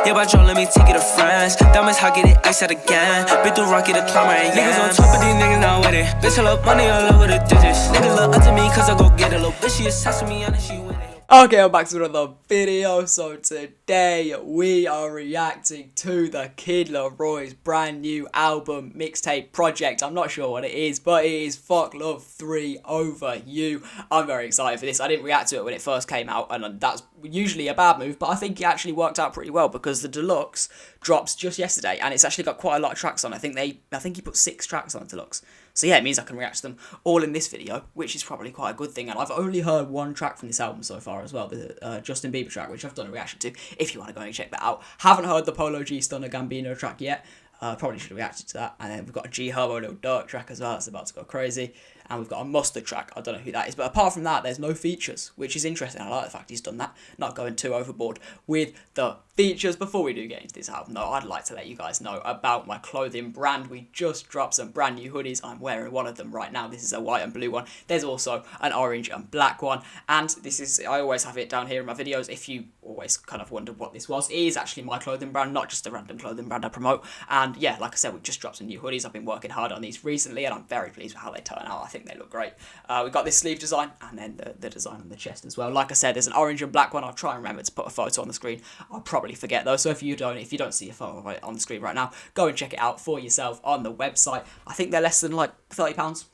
Yeah, by Joe, let me take it to France. Diamonds hot, get it ice out again. Been through rocket, a climber, and niggas on top of these niggas not with it. Bitch, I love money all over the digits. Niggas look up to me cause I go get it. Little bitch, she obsessed with me, and she with it. Okay, I'm back to another video. So today we are reacting to the Kid LAROI's brand new album mixtape project. I'm not sure what it is, but it is Fuck Love 3 Over You. I'm very excited for this. I didn't react to it when it first came out, and that's usually a bad move, but I think it actually worked out pretty well because the Deluxe drops just yesterday, and it's actually got quite a lot of tracks on. I think he put 6 tracks on the Deluxe. So yeah, it means I can react to them all in this video, which is probably quite a good thing. And I've only heard one track from this album so far as well, the Justin Bieber track, which I've done a reaction to, if you want to go and check that out. Haven't heard the Polo G Stunner Gambino track yet. Probably should have reacted to that. And then we've got a G Herbo Lil Durk track as well, that's about to go crazy. And we've got a Mustard track, I don't know who that is. But apart from that, there's no features, which is interesting. I like the fact he's done that, not going too overboard with the features. Before we do get into this album, though, I'd like to let you guys know about my clothing brand. We just dropped some brand new hoodies. I'm wearing one of them right now. This is a white and blue one. There's also an orange and black one. And this is, I always have it down here in my videos. If you always kind of wondered what this was, it is actually my clothing brand, not just a random clothing brand I promote. And yeah, like I said, we've just dropped some new hoodies. I've been working hard on these recently, and I'm very pleased with how they turn out. I think they look great. We've got this sleeve design, and then the design on the chest as well. Like I said, there's an orange and black one. I'll try and remember to put a photo on the screen. I'll probably forget though, so if you don't see a photo of it on the screen right now, go and check it out for yourself on the website. I think they're less than like £30.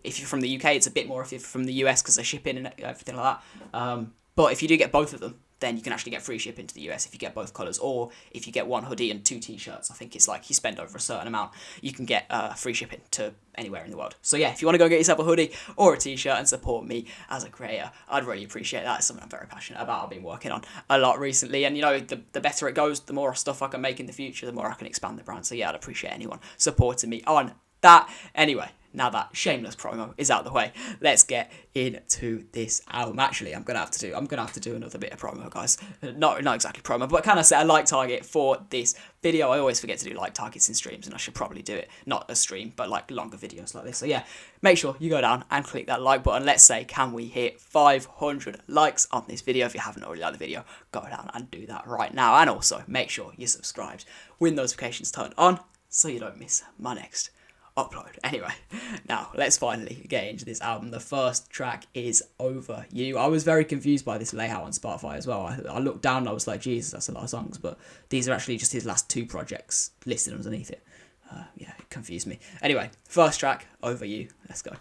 If you're from the UK, it's a bit more if you're from the US because they're shipping and everything like that. But if you do get both of them, then you can actually get free shipping to the US if you get both colours, or if you get one hoodie and 2 t-shirts. I think it's like you spend over a certain amount, you can get free shipping to anywhere in the world. So yeah, if you want to go get yourself a hoodie or a t-shirt and support me as a creator, I'd really appreciate that. It's something I'm very passionate about. I've been working on a lot recently, and you know, the better it goes, the more stuff I can make in the future, the more I can expand the brand. So yeah, I'd appreciate anyone supporting me on that. Anyway, now that shameless promo is out of the way, let's get into this album. Actually, I'm gonna have to do another bit of promo, guys. Not exactly promo, but kind of set a like target for this video. I always forget to do like targets in streams, and I should probably do it. Not a stream, but like longer videos like this. So yeah, make sure you go down and click that like button. Let's say, can we hit 500 likes on this video? If you haven't already liked the video, go down and do that right now. And also, make sure you're subscribed with notifications turned on so you don't miss my next upload. Anyway, now let's finally get into this album. The first track is Over You. I was very confused by this layout on Spotify as well. I looked down and I was like, Jesus, that's a lot of songs, but these are actually just his last 2 projects listed underneath it. Yeah, it confused me. Anyway, first track, Over You. Let's go.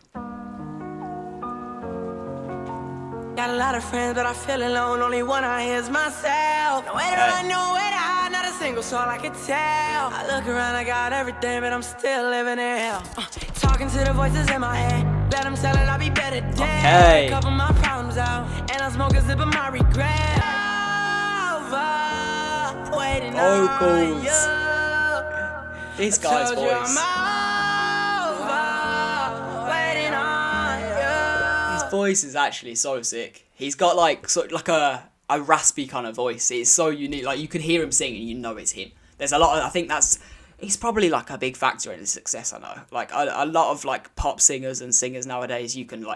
Got a lot of friends, but I feel alone. Only one I hear is myself. Nowhere to run, nowhere to hide, not a single soul I can tell. I look around, I got everything, but I'm still living in hell. Talking to the voices in my head, let them tell it I'll be better dead. Okay. Couple my problems out, and I smoke a sip of my regret. Over, waiting on you. This guy's voice. Voice is actually so sick. He's got like a raspy kind of voice. It's so unique. Like you can hear him sing and you know it's him. There's a lot of, I think he's probably like a big factor in his success. I know, like a lot of like pop singers and singers nowadays, you can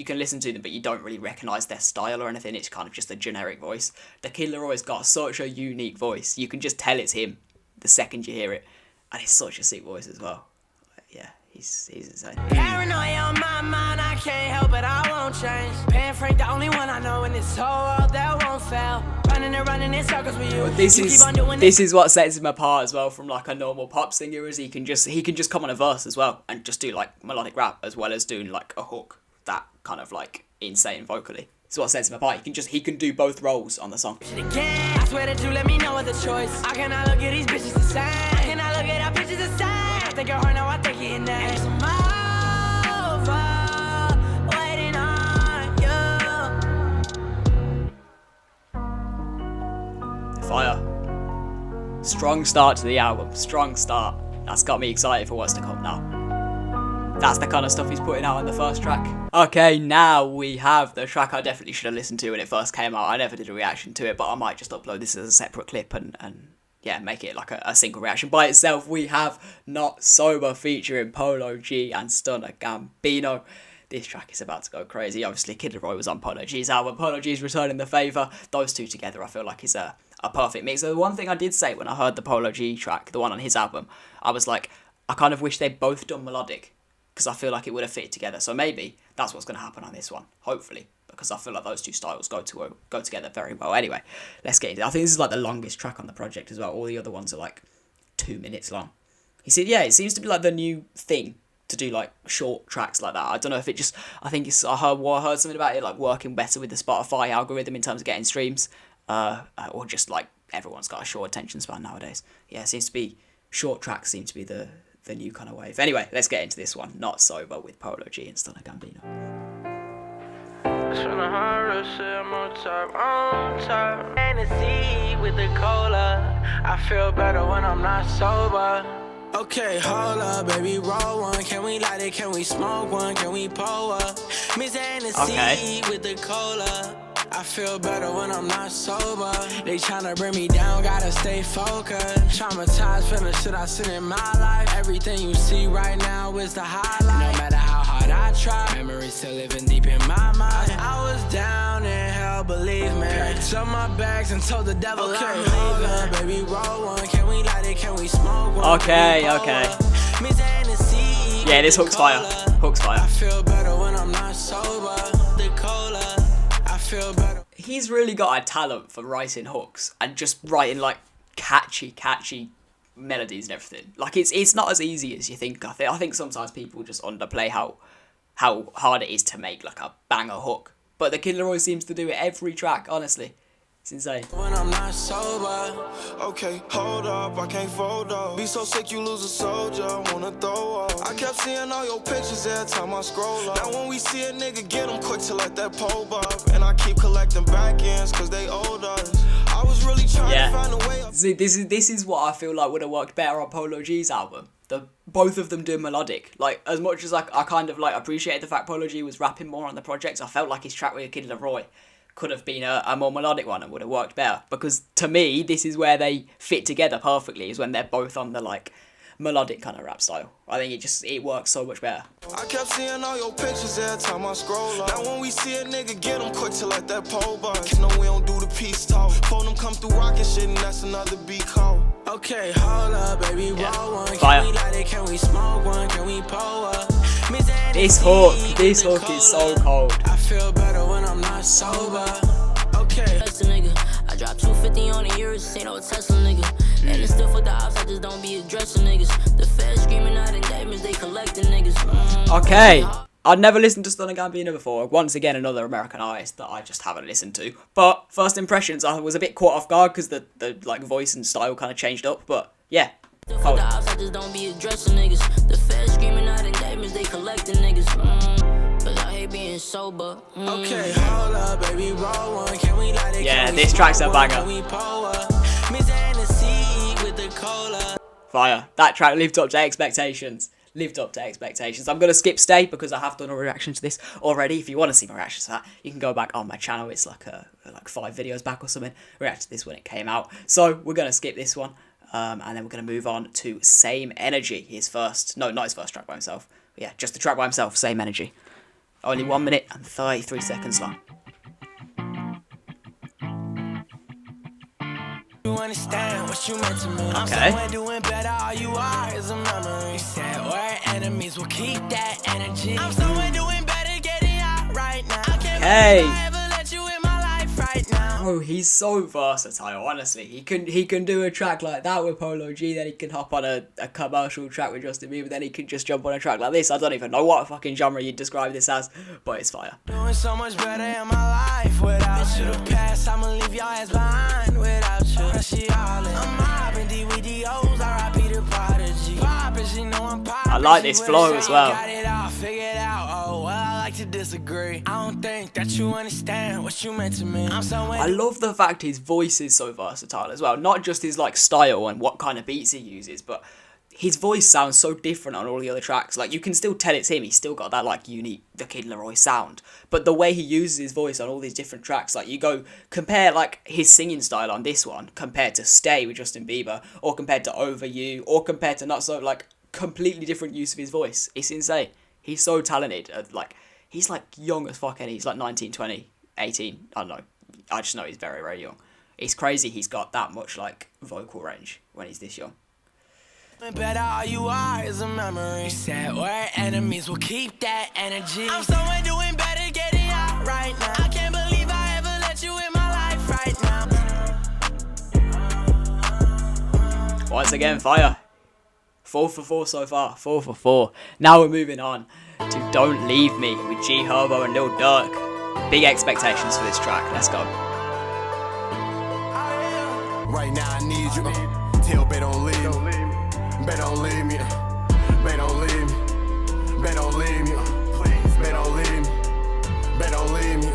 listen to them, but you don't really recognize their style or anything. It's kind of just a generic voice. The Kid LAROI's got such a unique voice. You can just tell it's him the second you hear it, and it's such a sick voice as well. Yeah. He's insane. Paranoia on my mind, I can't help it, I won't change. Paying Frank, the only one I know in this whole world that won't fail. Running in circles with you. This is what sets him apart as well from like a normal pop singer, is he can just come on a verse as well and just do like melodic rap as well as doing like a hook, that kind of like insane vocally. It's what sets him apart. He can do both roles on the song. I swear that you let me know the choice. I cannot look at these bitches the same. I cannot look at our bitches the same. I think you're hard now, I think you're in that. I'm over, waiting on you. Fire. Strong start to the album. Strong start. That's got me excited for what's to come now. That's the kind of stuff he's putting out on the first track. Okay, now we have the track I definitely should have listened to when it first came out. I never did a reaction to it, but I might just upload this as a separate clip and yeah, make it like a single reaction by itself. We have Not Sober featuring Polo G and Stunner Gambino. This track is about to go crazy. Obviously, Kid LAROI was on Polo G's album. Polo G's returning the favour. Those two together, I feel like, is a a perfect mix. So the one thing I did say when I heard the Polo G track, the one on his album, I was like, I kind of wish they'd both done melodic, because I feel like it would have fit together. So maybe that's what's going to happen on this one, hopefully, because I feel like those two styles go together very well. Anyway, let's get into it. I think this is like the longest track on the project as well. All the other ones are like 2 minutes long. He said, yeah, it seems to be like the new thing to do like short tracks like that. I don't know if it just, I think it's, I heard something about it like working better with the Spotify algorithm in terms of getting streams, or just like everyone's got a short attention span nowadays. Yeah, it seems to be, short tracks seem to be the new kind of wave. Anyway, let's get into this one. Not Sober with Polo G and Stunner Gambino. Hennessy with the cola. I feel better when I'm not sober. Okay, hold up, baby, roll one. Can we light it? Can we smoke one? Can we pull up? Miss Hennessy with the cola. I feel better when I'm not sober. They tryna bring me down, gotta stay focused. Traumatized from the shit I seen in my life. Everything you see right now is the highlight. No matter how hard I try, memories still living deep in my mind. I was down in hell, believe me. Packed up my bags and told the devil I'm leaving. Baby, roll one. Can we light it? Can we smoke one? Okay. Yeah, this hook's fire. I feel better when I'm not sober. The cola. He's really got a talent for writing hooks and just writing like catchy melodies and everything. Like it's not as easy as you think. I think sometimes people just underplay how hard it is to make like a banger hook. But the Kid LAROI seems to do it every track, honestly. It's insane. When I'm not sober. Okay, hold up, I can't fold up. Be so sick you lose a soldier, wanna throw up. I kept seeing all your pictures every time I scroll up. Now when we see a nigga get them quick to let that pole up. And I keep collecting back ends cause they old us. I was really trying to find a way up. See, this is what I feel like would have worked better on Polo G's album. Both of them do melodic. Like, as much as I kind of like appreciated the fact Polo G was rapping more on the project, I felt like his track with Kid LAROI could have been a more melodic one and would have worked better. Because to me, this is where they fit together perfectly, is when they're both on the like melodic kind of rap style. I think it works so much better. I kept seeing all your pictures every time I scroll up. Now when we see a nigga get them quick to let that pole bust. No, we don't do the peace talk. Phone them come through rockin' shit and that's another beat call. Okay, hold up, baby, roll one. Fire. Can we light it? Can we smoke one? Can we pull up? This hook is so cold. I feel better when I'm not sober. Okay. I dropped 250 on a year, ain't no Tesla nigga. And it's still for the ops, I just don't be addressing niggas. The feds screaming out indictments, they collecting niggas. Okay. I'd never listened to Stunner Gambino before. Once again, another American artist that I just haven't listened to. But first impressions, I was a bit caught off guard because the like voice and style kind of changed up. But yeah. For the ops, I just don't be addressing niggas. The feds screaming out indictments, they collecting niggas. Cause I hate being sober. Okay, hold up, baby, roll one. Can we light it? Yeah, this track's a banger. Fire. That track lived up to expectations. I'm going to skip Stay because I have done a reaction to this already. If you want to see my reaction to that, you can go back on my channel. It's like 5 videos back or something. React to this when it came out. So we're going to skip this one. And then we're going to move on to Same Energy. Not his first track by himself. But yeah, just the track by himself, Same Energy. Only 1 minute and 33 seconds long. You understand what you meant to me. I'm Okay. somewhere doing better, all you are is a memory. You said we're enemies, we'll keep that energy. I'm somewhere doing better, getting out right now. I can't believe I ever let you in my life right now. Oh, he's so versatile, honestly. He can do a track like that with Polo G, then he can hop on a commercial track with Justin Bieber, then he can just jump on a track like this. I don't even know what fucking genre you'd describe this as, but it's fire. Doing so much better in my life without you. The past, I'ma leave your ass behind without you. She all in. I'm mobbing D with the O's, R.I.P. the prodigy. I like this flow as well. Got it all figured out. Oh, well, I like to disagree. I don't think that you understand what you meant to me. I love the fact his voice is so versatile as well. Not just his like style and what kind of beats he uses, but his voice sounds so different on all the other tracks. Like, you can still tell it's him. He's still got that, like, unique, the Kid LAROI sound. But the way he uses his voice on all these different tracks, like, you go, compare, like, his singing style on this one compared to Stay with Justin Bieber, or compared to Over You, or compared to Not So, like, completely different use of his voice. It's insane. He's so talented. Like, he's, like, young as fuck, and he's, like, 19, 20, 18. I don't know. I just know he's very, very young. it's crazy he's got that much like vocal range when he's this young. Better all you are is a memory. Said where enemies will keep that energy. I'm somewhere doing better, getting out right now. I can't believe I ever let you in my life right now. Once again, fire. 4 for 4 so far. 4 for 4. Now we're moving on to Don't Leave Me with G Herbo and Lil Durk. Big expectations for this track. Let's go. Right now I need you. Tell Bay don't leave me. Bay don't leave me. Bay don't leave me. Bay don't leave me. Please, Bay don't leave me. Bay don't leave me.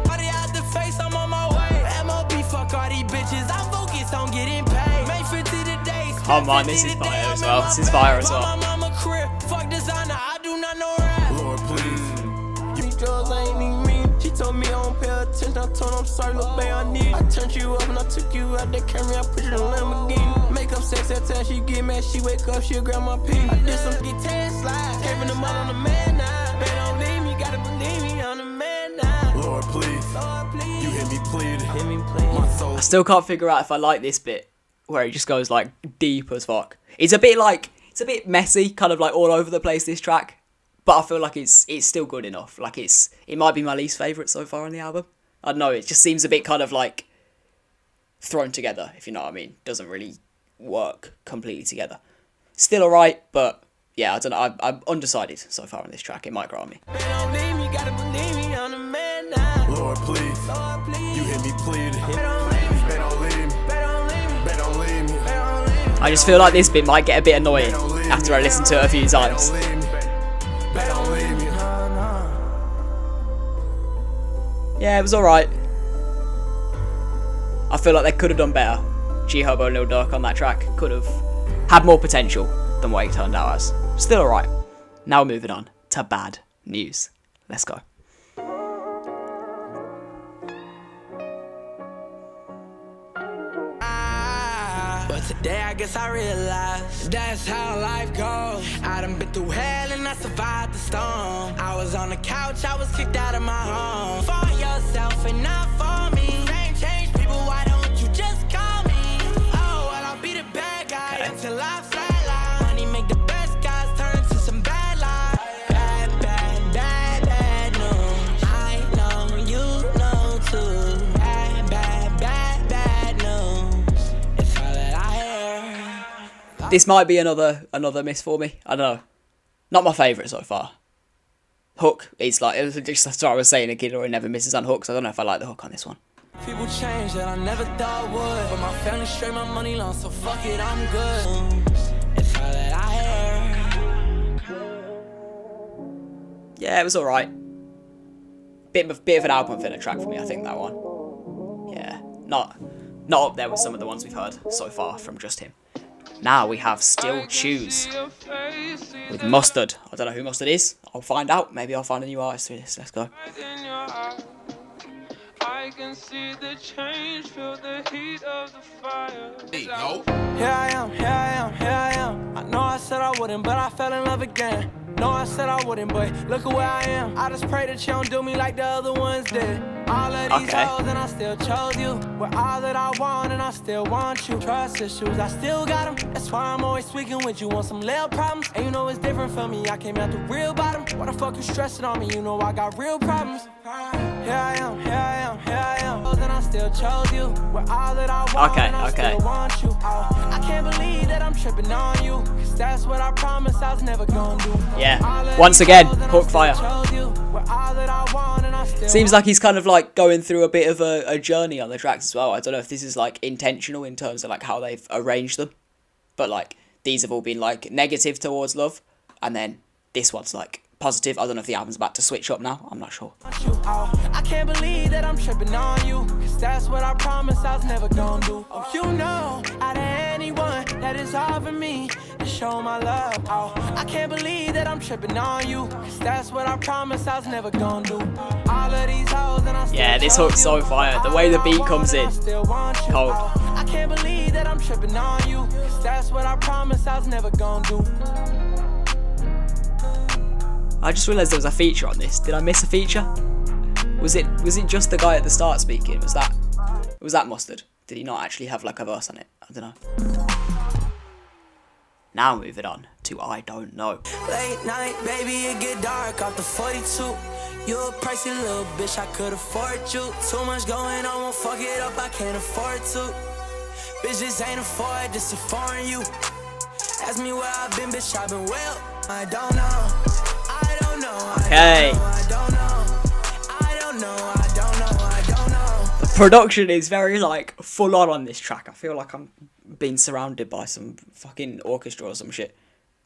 Party out the face, I'm on my way. MOB, fuck all these bitches. I'm focused on getting paid. May 50 today. Come on, this is fire as well. This is fire as well. My mama career. Fuck designer, I do not know rap. Lord, please. These drugs ain't need me. She told me I don't pay attention. I told her I'm sorry, little babe, I need. I turned you up and I took you out the camera. I put you in a Lamborghini. Make up sex that time she get mad. She wake up, she'll grab my pee. I did some guitar slides. Came in the mud on the man now. Babe, don't leave me. Gotta believe me, I'm the man now. Lord, please. Lord, please. You hear me plead. Hear me plead. My soul. I still can't figure out if I like this bit where it just goes like deep as fuck. It's a bit messy, kind of like all over the place, this track. But I feel like it's still good enough. Like it might be my least favourite so far on the album. I don't know, it just seems a bit kind of like thrown together, if you know what I mean. Doesn't really work completely together. Still alright, but yeah, I don't know. I'm undecided so far on this track. It might grow on me. Babe, don't leave me. Gotta believe me, I'm the man now. Lord, please. Lord, please. You hear me plead. Babe, don't leave me. Bay don't leave me. Babe, don't leave me. Bay don't leave me. Babe, don't leave me. I just feel like this bit might get a bit annoying after I listen to it a few times. Bay don't leave me. Bay don't leave me. Yeah, it was alright. I feel like they could have done better. G Herbo and Lil Durk on that track could have had more potential than what it turned out as. Still alright. Now we're moving on to Bad News. Let's go. But today I guess I realized that's how life goes. I done been through hell and I survived the storm. I was on the couch, I was kicked out of my home. For yourself and not for me. Fame change people, why don't you just call me? Oh, well I'll be the bad guy until I flatline. Money make the best guys turn to some bad lies. Bad, bad, bad, bad news. I know you know too. Bad, bad, bad, bad news. It's all that I hear. This might be another miss for me. I don't know. Not my favourite so far. Hook, it's like, just that's what I was saying, a kid or never misses on hooks. I don't know if I like the hook on this one. People change that I never thought would. But my family straight, my money long, so fuck it, I'm good. It's all that I hear. Yeah, it was alright. Bit of an album filler track for me, I think, that one. Yeah, not up there with some of the ones we've heard so far from just him. Now we have Still Choose with Mustard. I don't know who Mustard is. I'll find out. Maybe I'll find a new artist through this. Let's go. I can see the change, feel the heat of the fire. Here I am, here I am, here I am. I know I said I wouldn't, but I fell in love again. No, I said I wouldn't, but look at where I am. I just pray that you don't do me like the other ones did. All of these hoes and I still chose you. With all that I want and I still want you. Trust issues, I still got them. That's why I'm always speaking with you on some little problems. And you know it's different from me, I came out the real bottom. Why the fuck you stressing on me, you know I got real problems. Here I am, here I am, here I am. And I still chose you. With all that I want and I still want you. I can't believe that I'm tripping on you. Cause that's what I promised I was never gonna do. Yeah, once again, hook fire. Seems like he's kind of like going through a bit of a journey on the tracks as well. I don't know if this is like intentional in terms of like how they've arranged them. But like, these have all been like negative towards love. And then this one's like positive. I don't know if the album's about to switch up now. I'm not sure. I can't believe that I'm tripping on you. Cause that's what I promised I was never gonna do. Oh, you know, out of anyone that is offering me to show my love. Oh, I can't believe that I'm tripping on you. Cause that's what I promised I was never gonna do. All of these hoes and I still yeah, this hook's so fire. The way the beat comes in. Cold. I can't believe that I'm tripping on you. Cause that's what I promised I was never gonna do. I just realised there was a feature on this. Did I miss a feature? Was it just the guy at the start speaking? Was that Mustard? Did he not actually have like a verse on it? I don't know. Now moving on to I Don't Know. Late night, baby, it get dark off the 42. You a pricey little bitch, I could afford you. Too much going on, won't fuck it up, I can't afford to. Bitch, this ain't a Ford, this a foreign you. Ask me where I've been, bitch, I've been well. I don't know, I don't know, Okay. I don't know, I don't know, I don't know, I don't know. The production is very like full on this track. I feel like I'm being surrounded by some fucking orchestra or some shit.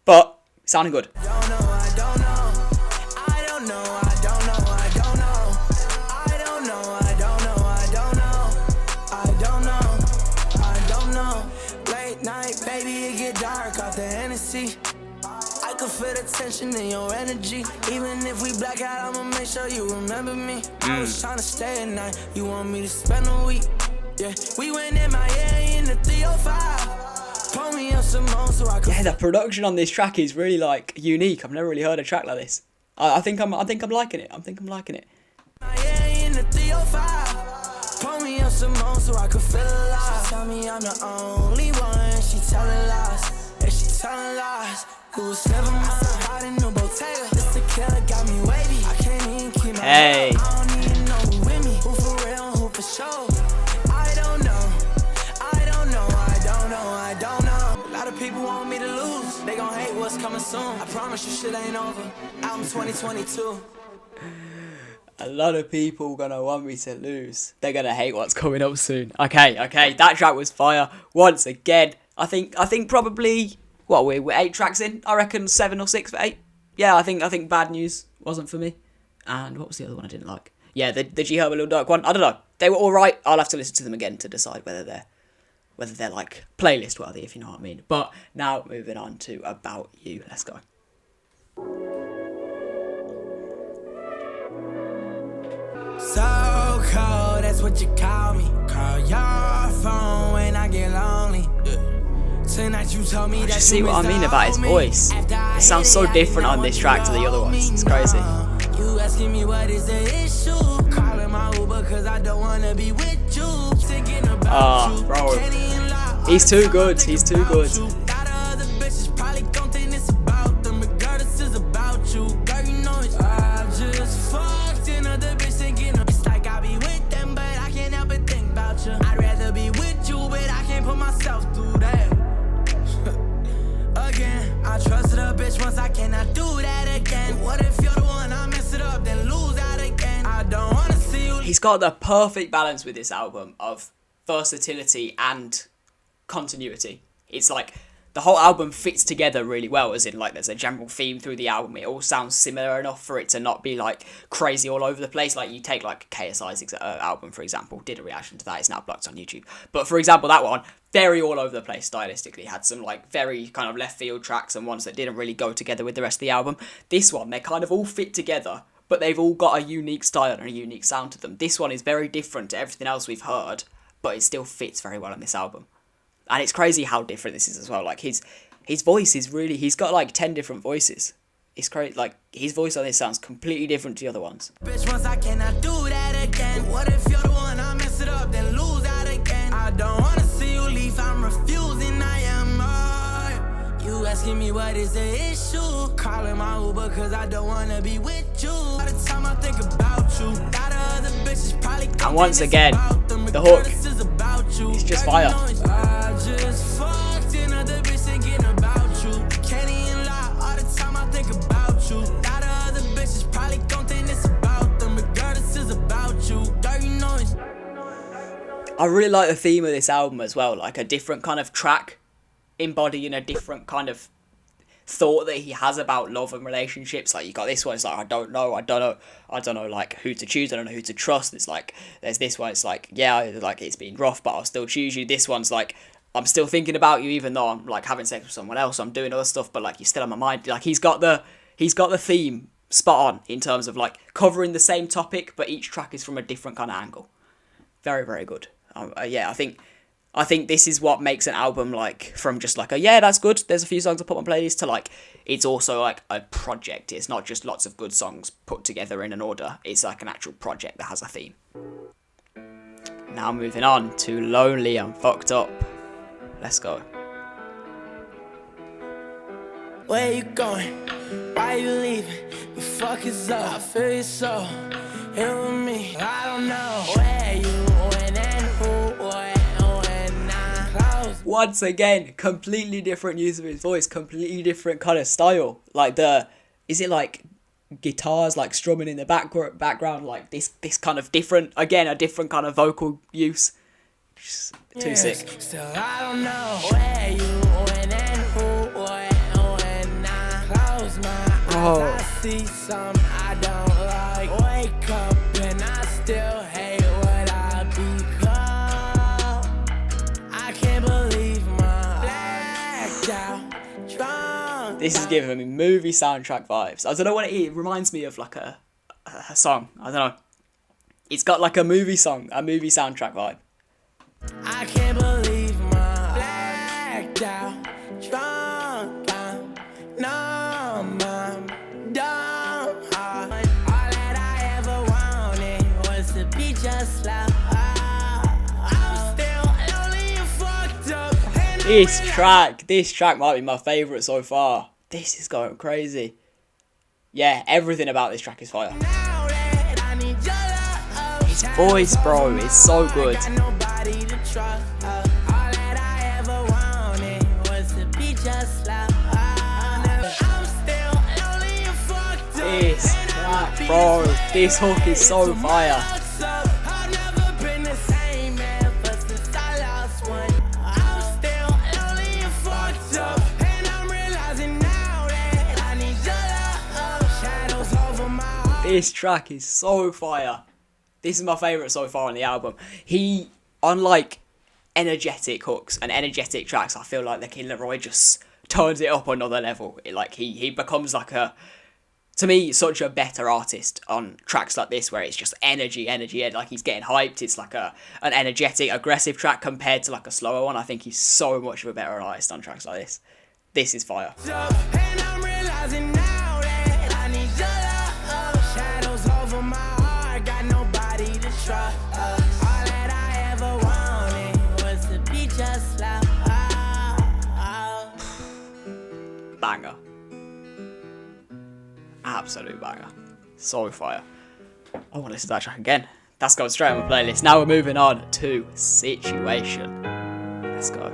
But sounding good. I don't know, I don't know, I don't know, I don't know, I don't know, I don't know, I don't know, I don't know, I don't know, I don't know. Late night, baby, it get dark off the Hennessy. I can feel the tension in your energy. Even if we black out, I'ma make sure you remember me. I was trying to stay at night, you want me to spend a week. Yeah, we went in Miami in the 305. Pull me up some more so I can. Yeah, the production on this track is really like unique. I've never really heard a track like this. I think I'm liking it. I'm liking it. Miami in the 305. Pull me up some more so I can feel alive. She tell me I'm the only one. She telling lies. Yeah, she telling lies. Who was never mine? Hot in New Bottega. This tequila got me wavy. I can't even keep my Hey. I don't even know who with me. Who for real, who for sure. I don't know. I don't know. I don't know. I don't know. A lot of people want me to lose. They gon' hate what's coming soon. I promise you shit ain't over. Album 2022. A lot of people gonna want me to lose. They're gonna hate what's coming up soon. Okay, that track was fire. Once again, I think probably what we're 8 tracks in. I reckon 7 or 6 for 8. Yeah, I think Bad News wasn't for me. And what was the other one I didn't like? Yeah, the G Herbo Lil Durk one. I don't know. They were all right. I'll have to listen to them again to decide whether they're like playlist worthy, if you know what I mean. But now moving on to About You. Let's go. So cold, that's what you call me. Call your phone when I get lonely. Tonight you told me that Just see what I mean about his voice. It sounds so different on this track to the other ones. It's crazy. You asking me what is the issue? Calling my Uber cause I don't wanna be with you. Thinking about you. Bro. Can't even lie. He's too good. He's too good. Lot of other bitches probably don't think it's about them. Regardless, it's about you. Girl, you know it's I just fucked another bitch thinking it's like I be with them, but I can't help but think about you. I'd rather be with you, but I can't put myself through that. Again, I trusted a bitch once, I cannot do that again. What if you're the one I mess it up, then lose out again? I don't wanna see you. He's got the perfect balance with this album of versatility and continuity. It's like the whole album fits together really well, as in like there's a general theme through the album. It all sounds similar enough for it to not be like crazy all over the place. Like you take like KSI's album, for example, did a reaction to that. It's now blocked on YouTube. But for example, that one, very all over the place stylistically. Had some like very kind of left field tracks and ones that didn't really go together with the rest of the album. This one, they kind of all fit together, but they've all got a unique style and a unique sound to them. This one is very different to everything else we've heard, but it still fits very well on this album. And it's crazy how different this is as well. Like his voice is really, he's got like 10 different voices. It's crazy. Like his voice on this sounds completely different to the other ones. Bitch, once I cannot do that again. What if you're the one I mess it up, then lose out again? I don't wanna see you leave, I'm refusing, I am You asking me what is the issue? Calling my Uber cause I don't wanna be with you. All the time I think about you. Lot of other bitches probably And once again, the hook, it's just fire. I just fucked another bitch thinking about you. Can't even lie, all the time I think about you. Lot of other bitches probably don't think it's about them. Regardless, it's about you. Dirty noise. I really like the theme of this album as well. Like a different kind of track embodying a different kind of thought that he has about love and relationships. Like you got this one, it's like I don't know like who to choose, I don't know who to trust. It's like there's this one, it's like yeah, like it's been rough but I'll still choose you. This one's like I'm still thinking about you even though I'm like having sex with someone else, I'm doing other stuff, but like you're still on my mind. Like he's got the theme spot on in terms of like covering the same topic, but each track is from a different kind of angle. Very, very good. Yeah, I think this is what makes an album like from just like yeah, that's good, there's a few songs I put on my playlist, to like it's also like a project. It's not just lots of good songs put together in an order. It's like an actual project that has a theme. Now moving on to Lonely and Fucked Up. Let's go. Where you going? Why you leaving? You fuck is up. I feel you so. Here with me. I don't know where you went and who when I'm close. Once again, completely different use of his voice, completely different kind of style. Like is it like guitars like strumming in the background, like this kind of different, again, a different kind of vocal use. Just too sick. Still I don't know where you went and who when I close my eyes. I see some I don't like. Wake up and I still hate what I become. I can't believe my blacked out drunk. This is giving me movie soundtrack vibes. I don't know what it is. It reminds me of like a song. I don't know. It's got like a movie song, a movie soundtrack vibe. I can't believe my blacked out drunk. I'm numb, I'm dumb. All that I ever wanted was to be just like I'm still lonely and fucked up. This track might be my favourite so far. This is going crazy. Yeah, everything about this track is fire. His voice, bro, is so good. This track, bro, this hook is so fire. This track is so fire. This is my favourite so far on the album. He, unlike energetic hooks and energetic tracks, I feel like the Kid LAROI just turns it up another level. He becomes like to me, such a better artist on tracks like this, where it's just energy, like he's getting hyped. It's like an energetic, aggressive track compared to like a slower one. I think he's so much of a better artist on tracks like this. This is fire. Banger. Absolute banger. So fire. I want to listen to that track again. That's going straight on my playlist. Now we're moving on to Situation. Let's go.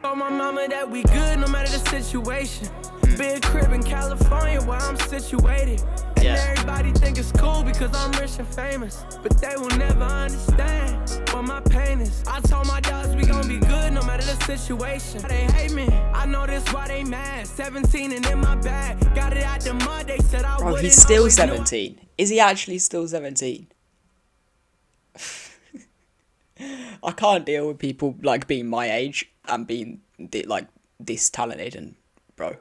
Told my mama that we good no matter the situation. Big crib in California where I'm situated. And everybody think it's cool because I'm rich and famous. But they will never understand what my pain is. I told my dogs we gon' be good no matter the situation. They hate me, I know this why they mad. 17 and in my bag, got it out the mud, they said I wouldn't. Bro, he's still 17. Is he actually still 17? I can't deal with people like being my age and being like this talented, and bro,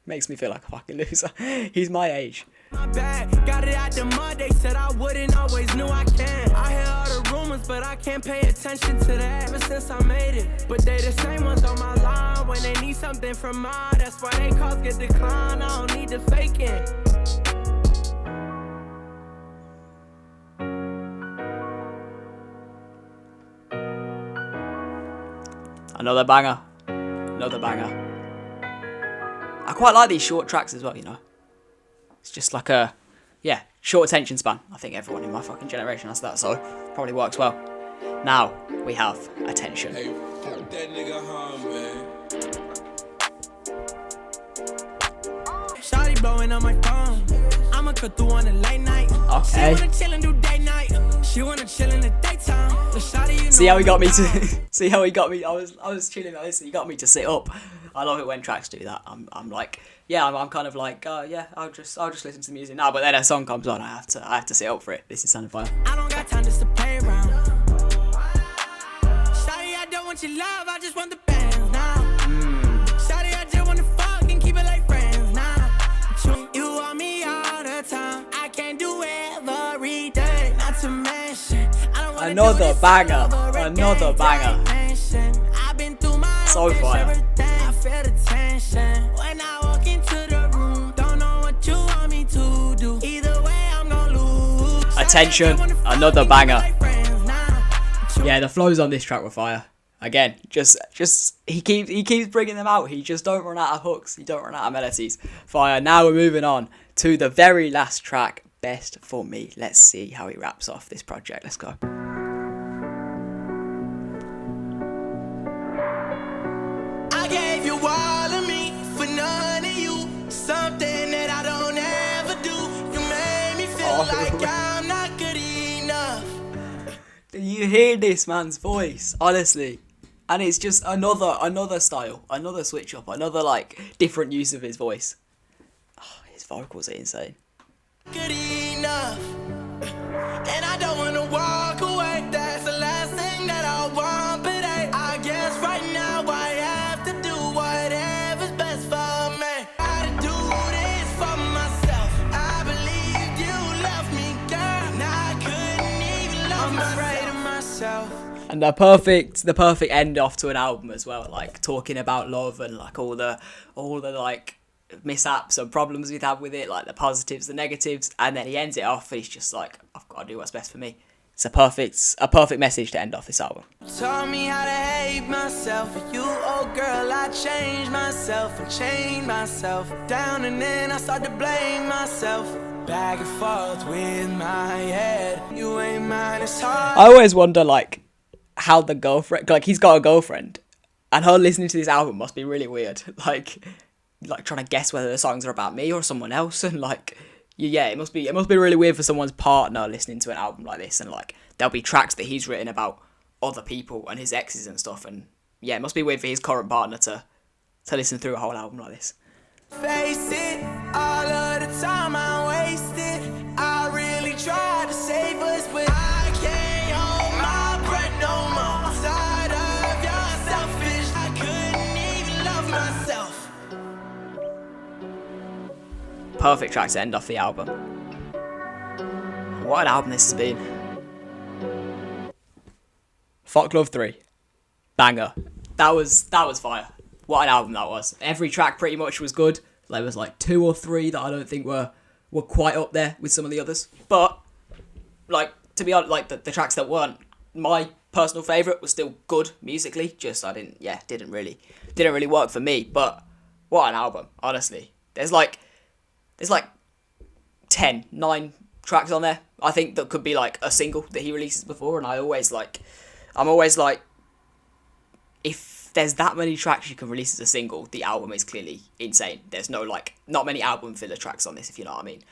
makes me feel like a fucking loser. He's my age. My bag, got it out the mud, they said I wouldn't, always knew I can. I hear all the rumors, but I can't pay attention to that ever since I made it. But they the same ones on my line when they need something from mine. That's why they calls get declined, I don't need to fake it. Another banger. Another banger. I quite like these short tracks as well, you know. It's just like a, short attention span. I think everyone in my fucking generation has that, so probably works well. Now, we have Attention. Hey, fuck that nigga home, man. Shawty blowing on my phone. I'ma cut through on a late night. Okay. She wanna chill and do date night. She wanna chill in the daytime. Shawty, you See how he got me to see how he got me. I was chilling like this and he got me to sit up. I love it when tracks do that. I'm like, I'm kind of like, I'll just listen to the music now, but then a song comes on, I have to sit up for it. This is sounding fire. I don't got time just to play around. Shawty, I don't want your love, I just want the bands now. Shawty, I just want to fuck and keep it like friends now. You want me all the time, I can't do everything. Not to mention, I don't wanna Another do this banger, all over another again. banger. I've been through my So own fire. everything. I feel the tension when I walk into the room. Don't know what you want me to do. Either way, I'm gonna lose. Attention, another banger. Yeah, the flows on this track were fire. Again, just he keeps bringing them out. He just don't run out of hooks. He don't run out of melodies. Fire. Now we're moving on to the very last track, Best For Me. Let's see how he wraps off this project. Let's go. I gave you all of me for none of you. Something that I don't ever do. You made me feel like I'm not good enough. You hear this man's voice, honestly, and it's just another style, another switch up, another like different use of his voice. Oh, his vocals are insane. Good enough. And I don't wanna walk away. That's the last thing that I want, but I guess right now I have to do whatever's best for me. I gotta do this for myself. I believed you loved me, girl. Now I couldn't even love myself. And the perfect end off to an album as well, like talking about love and like all the like mishaps and problems we'd have with it, like the positives, the negatives, and then he ends it off and he's just like, I've got to do what's best for me. It's a perfect message to end off this album. Taught me how to hate myself. For you, oh girl, I changed myself and chained myself down, and then I started to blame myself. Back and forth with my head. You ain't mine, it's hard. I always wonder like how the girlfriend, like he's got a girlfriend, and her listening to this album must be really weird. Like trying to guess whether the songs are about me or someone else, and like yeah, it must be really weird for someone's partner listening to an album like this, and like there'll be tracks that he's written about other people and his exes and stuff, and yeah, it must be weird for his current partner to listen through a whole album like this. Face it, all of the time I wasted. I really tried to save us, but I can't hold my breath no more. Tired of your selfish, I couldn't even love myself. Perfect track to end off the album. What an album this has been. Fuck Love 3. Banger. That was fire. What an album that was. Every track pretty much was good. There was like 2 or 3 that I don't think were quite up there with some of the others. But like, to be honest, like the tracks that weren't my personal favourite was still good musically. Just didn't really work for me. But what an album, honestly. There's like 9 tracks on there, I think, that could be like a single that he releases before, and I'm always like, if there's that many tracks you can release as a single, the album is clearly insane. There's not many album filler tracks on this, if you know what I mean.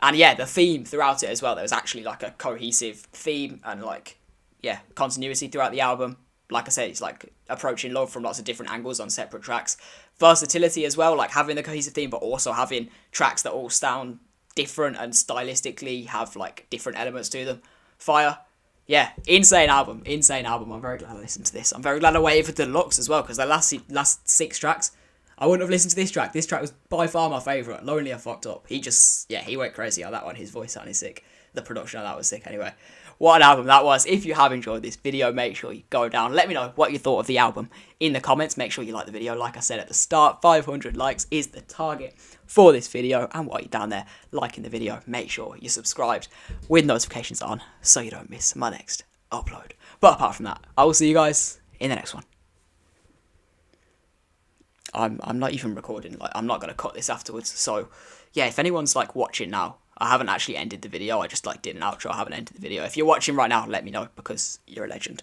And yeah, the theme throughout it as well, there was actually like a cohesive theme and like, yeah, continuity throughout the album. Like I said, it's like approaching love from lots of different angles on separate tracks. Versatility as well, like having the cohesive theme, but also having tracks that all sound different and stylistically have like different elements to them. Fire. Yeah, insane album. I'm very glad I listened to this. I'm very glad I waited for DELUXE as well, because the last 6 tracks, I wouldn't have listened to this track. This track was by far my favourite. Lonely I Fucked Up. He went crazy on that one. His voice sounded sick. The production on that was sick anyway. What an album that was. If you have enjoyed this video, make sure you go down. Let me know what you thought of the album in the comments. Make sure you like the video. Like I said at the start, 500 likes is the target for this video. And while you're down there liking the video, make sure you're subscribed with notifications on so you don't miss my next upload. But apart from that, I will see you guys in the next one. I'm not even recording. Like, I'm not going to cut this afterwards. So yeah, if anyone's like watching now, I haven't actually ended the video. I just like did an outro. I haven't ended the video. If you're watching right now, let me know, because you're a legend.